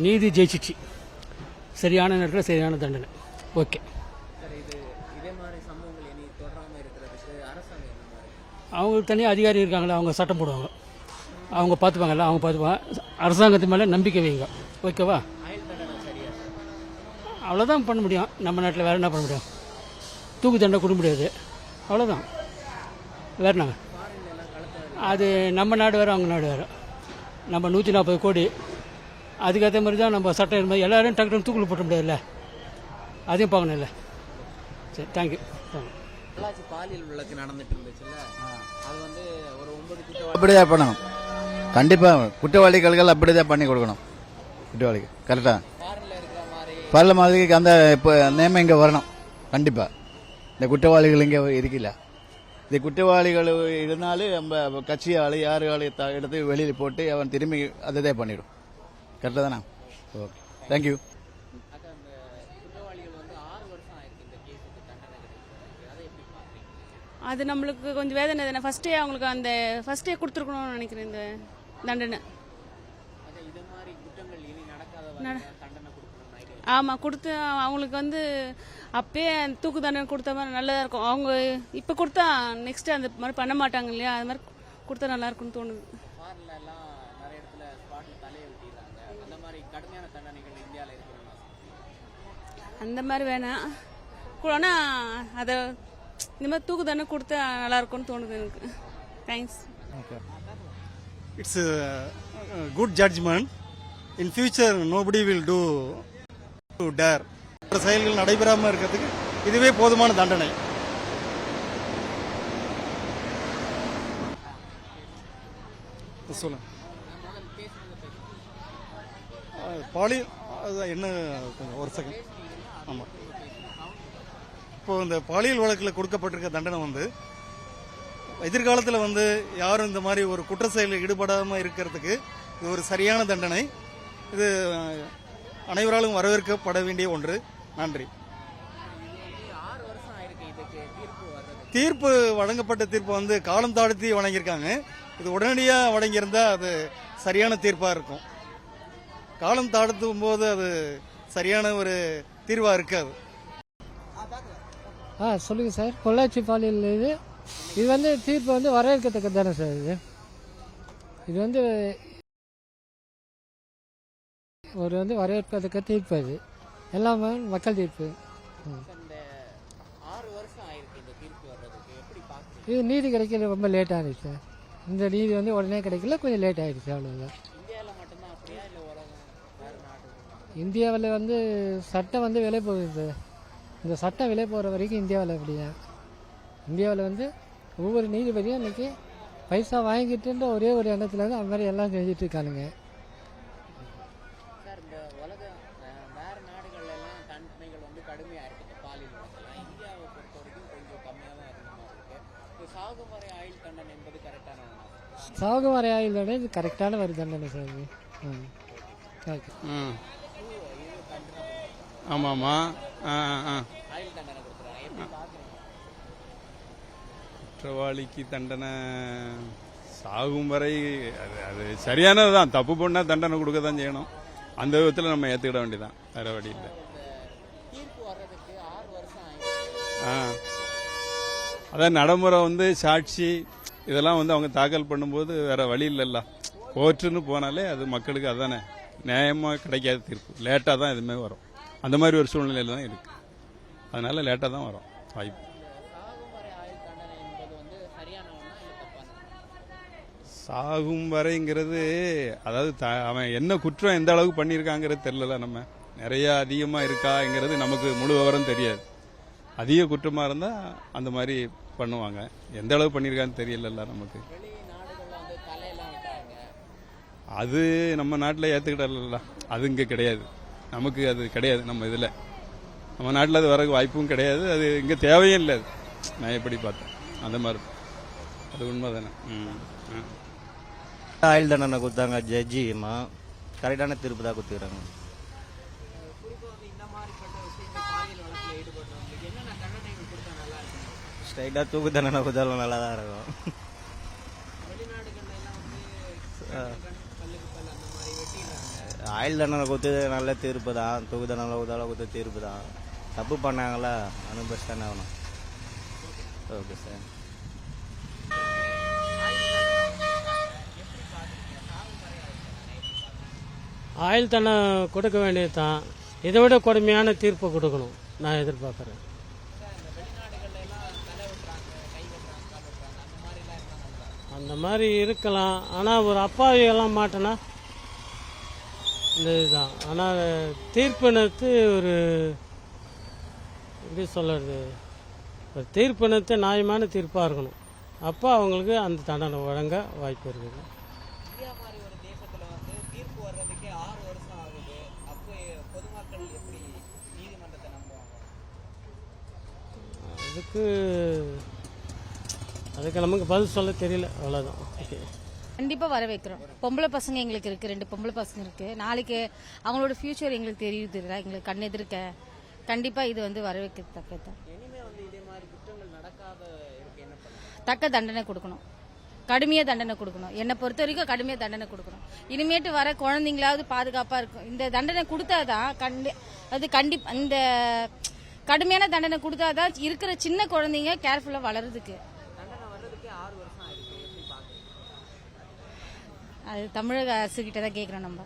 நீதி ஜெயிச்சிச்சு. சரியான நேரத்தில் சரியான தண்டனை. ஓகே. அவங்களுக்கு தனியாக அதிகாரி இருக்காங்களா, அவங்க சட்டம் போடுவாங்க, அவங்க பார்த்துப்பாங்கல்ல, அவங்க பார்த்துப்பாங்க. அரசாங்கத்து மேலே நம்பிக்கை வைங்க. ஓகேவா? அவ்வளோதான் பண்ண முடியும். நம்ம நாட்டில் வேறு என்ன பண்ண முடியும்? தூக்கு தண்டனை கொடுக்க முடியாது. அவ்வளோதான். வேறு நாங்கள் அது நம்ம நாடு வேறு, அவங்க நாடு வேறு. நம்ம 140 கோடி, அதுக்கேற்ற மாதிரி தான் நம்ம சட்டம் மாதிரி எல்லோரும் டக்குனு தூக்கில் போட்ட முடியாதுல்ல, அதையும் பார்க்கணும்ல. சரி, தேங்க்யூ. பாலியல் வழக்கு நடந்துட்டு இருந்துச்சுல்ல, அது வந்து ஒரு 9 அப்படிதான் பண்ணணும். கண்டிப்பாக குற்றவாளிகள் அப்படிதான் பண்ணி கொடுக்கணும். குற்றவாளிகள் கரெக்டாக பரல மாதிரி அந்த இப்போ நியமம் இங்கே வரணும். கண்டிப்பாக இந்த குற்றவாளிகள் இங்கே இருக்கல. இந்த குற்றவாளிகள் இருந்தாலும் நம்ம கட்சி ஆள் யார் ஆள் எடுத்து வெளியில் போட்டு அவன் திரும்பி அதை பண்ணிடும். கரெக்டாக தானே? Okay, thank you. அது நம்மளுக்கு கொஞ்சம் வேதனை தானே. ஃபர்ஸ்டே அவங்களுக்கு அந்த ஃபர்ஸ்டே கொடுத்துருக்கணும்னு நினைக்கிறேன் இந்த தண்டனை. ஆமாம், கொடுத்து அவங்களுக்கு வந்து அப்பயே தூக்கு தண்டனை கொடுத்த மாதிரி நல்லதாக இருக்கும். அவங்க இப்போ கொடுத்தா நெக்ஸ்ட்டு அந்த மாதிரி பண்ண மாட்டாங்க இல்லையா, அது மாதிரி கொடுத்தா நல்லா இருக்கும்னு தோணுது. அந்த மாதிரி வேணாம், ஆனால் அதை இந்த மாதிரி தூக்கு தண்டனை கொடுத்தா நல்லா இருக்கும்னு தோணுது எனக்கு. Thanks. It's a good judgment. In future, nobody will do to dare. செயல்கள் நடைபெறாமல் இருக்கிறதுக்கு இதுவே போதுமான தண்டனை. சொல்லுங்க. என்ன ஒரு செகண்ட். ஆமாம், இப்போ இந்த பாலியல் வழக்கில் கொடுக்கப்பட்டிருக்க தண்டனை வந்து எதிர்காலத்தில் வந்து யாரும் இந்த மாதிரி ஒரு குற்ற செயலில் ஈடுபடாமல் இருக்கிறதுக்கு இது ஒரு சரியான தண்டனை. இது அனைவராலும் வரவேற்கப்பட வேண்டிய ஒன்று. நன்றி. தீர்ப்பு வழங்கப்பட்ட தீர்ப்பு வந்து காலம் தாழ்த்தி வழங்கியிருக்காங்க. இது உடனடியாக வழங்கியிருந்தா அது சரியான தீர்ப்பாக இருக்கும். காலம் தாழ்த்தும் போது அது சரியான ஒரு தீர்வாக இருக்காது. சொல்லுங்கள் சார். பொள்ளாச்சி பாலியல் இது வந்து தீர்ப்பு வந்து வரவேற்கத்தக்க தானே சார். இது வந்து ஒரு வந்து வரவேற்கத்தக்க தீர்ப்பு. அது எல்லாமே மக்கள் தீர்ப்பு. இது நீதி கிடைக்கல, ரொம்ப லேட் ஆகிடுச்சு சார். இந்த நீதி வந்து உடனே கிடைக்கல, கொஞ்சம் லேட் ஆகிடுச்சு, அவ்வளோதான். இந்தியாவில் வந்து சட்டம் வந்து விலை போகுது சார். இந்த சட்டம் விலை போகிற வரைக்கும் இந்தியாவில் அப்படிதான். இந்தியாவில் வந்து ஒவ்வொரு நீதிபதியும் இன்றைக்கி பைசா வாங்கிட்டுன்ற ஒரே ஒரு எண்ணத்தில் வந்து அந்த மாதிரி எல்லாம் செஞ்சுட்டு இருக்கானுங்க. சாகுவரை ஆயுள் தண்டனை இது கரெக்டான ஒரு தண்டனை சார். ஓகே. ஆமாம்மா. குற்றவாளிக்கு தண்டனை சாகும் வரை அது சரியானது தான். தப்பு பண்ணால் தண்டனை கொடுக்க தான் செய்யணும். அந்த விதத்தில் நம்ம ஏற்றுக்கிட வேண்டியதான், வேறு வழி இல்லை. அதான் நடைமுறை வந்து சாட்சி இதெல்லாம் வந்து அவங்க தாக்கல் பண்ணும்போது வேற வழி இல்லைல்ல. கோர்ட்டுன்னு போனாலே அது மக்களுக்கு அதானே நியாயமாக கிடைக்காத தீர்ப்பு. லேட்டாக தான் எதுவுமே வரும். அந்த மாதிரி ஒரு சூழ்நிலையில் தான் இருக்குது. அதனால லேட்டாக தான் வரும் வாய்ப்பு. சாகும் வரைங்கிறது அதாவது அவன் என்ன குற்றம் எந்த அளவுக்கு பண்ணியிருக்காங்கிறது தெரியல. நம்ம நிறைய அதிகமாக இருக்காங்கிறது நமக்கு முழு விவரம் தெரியாது. அதிக குற்றமாக இருந்தால் அந்த மாதிரி பண்ணுவாங்க. எந்த அளவு பண்ணியிருக்கான்னு தெரியல நமக்கு. அது நம்ம நாட்டில் ஏற்றுக்கிடல, அது இங்கே கிடையாது. நமக்கு அது கிடையாது. நம்ம நாட்டில் அது வர வாய்ப்பும் கிடையாது. அது இங்கே தேவையும் இல்லை. அது நான் எப்படி பார்த்தேன் அந்த மாதிரி அது உண்மை தானே. ஆயுள் தண்டனை கொடுத்தாங்க ஜட்ஜிமா, கரெக்டான தீர்ப்பு தான் கொடுத்துக்கிறாங்க. ஸ்ட்ரைட்டாக தூக்கு தண்டனை கொடுத்தாலும் நல்லா தான் இருக்கும். ஆயுள் தண்டனை கொடுத்தது நல்ல தீர்ப்பு தான், தூக்கு தண்டனை கொடுத்த தீர்ப்பு தான். தப்பு பண்ணாங்களா அனுபவிச்சு தானே ஆகணும். Okay sir. ஆயுள் தண்டனை கொடுக்க வேண்டியது தான். இதை விட கொடுமையான தீர்ப்பு கொடுக்கணும் நான் எதிர்பார்க்குறேன். அந்த மாதிரி இருக்கலாம். ஆனால் ஒரு அப்பாவியெல்லாம் மாட்டேனா இந்த இதுதான். ஆனால் தீர்ப்பினத்து ஒரு எப்படி சொல்கிறது, ஒரு தீர்ப்பினத்து நியாயமான தீர்ப்பாக இருக்கணும். அப்போ அவங்களுக்கு அந்த தண்டனை வழங்க வாய்ப்பு இருக்குது. இந்தியா மாதிரி ஒரு தேசத்துல வந்து தீர்ப்பு வர்றதுக்கே 6 வருஷம் ஆகுது. அப்போ பொதுமக்கள் எப்படி நீதிமன்றத்தை நம்புவாங்க? அதுக்கு நமக்கு பதில் சொல்ல தெரியல, அவ்வளோதான். ஓகே, கண்டிப்பாக வர வைக்கிறோம். பொம்பளை பசங்க எங்களுக்கு இருக்குது, 2 பொம்பளை பசங்க இருக்குது. நாளைக்கு அவங்களோட ஃபியூச்சர் எங்களுக்கு தெரியுது, எங்களுக்கு கண் எதிர்க்க. கண்டிப்பாக இது வந்து வர வைக்கத்தக்கது தான். இனிமே வந்து இதே மாதிரி குற்றங்கள் நடக்காத இருக்கு என்ன பண்ணணும்? தக்க தண்டனை கொடுக்கணும், கடுமையாக தண்டனை கொடுக்கணும். என்னை பொறுத்த வரைக்கும் கடுமையாக தண்டனை கொடுக்கணும். இனிமேட்டு வர குழந்தைங்களாவது பாதுகாப்பாக இருக்கும். இந்த தண்டனை கொடுத்தாதான் இந்த கடுமையான தண்டனை கொடுத்தாதான் இருக்கிற சின்ன குழந்தைங்க கேர்ஃபுல்லாக வளர்றதுக்கு. தண்டனை வர்றதுக்கே 6 வருஷம் ஆயிருக்கு. எப்படி பாக்குறீங்க? அது தமிழக அரசுகிட்ட தான் கேட்குறோம் நம்ம.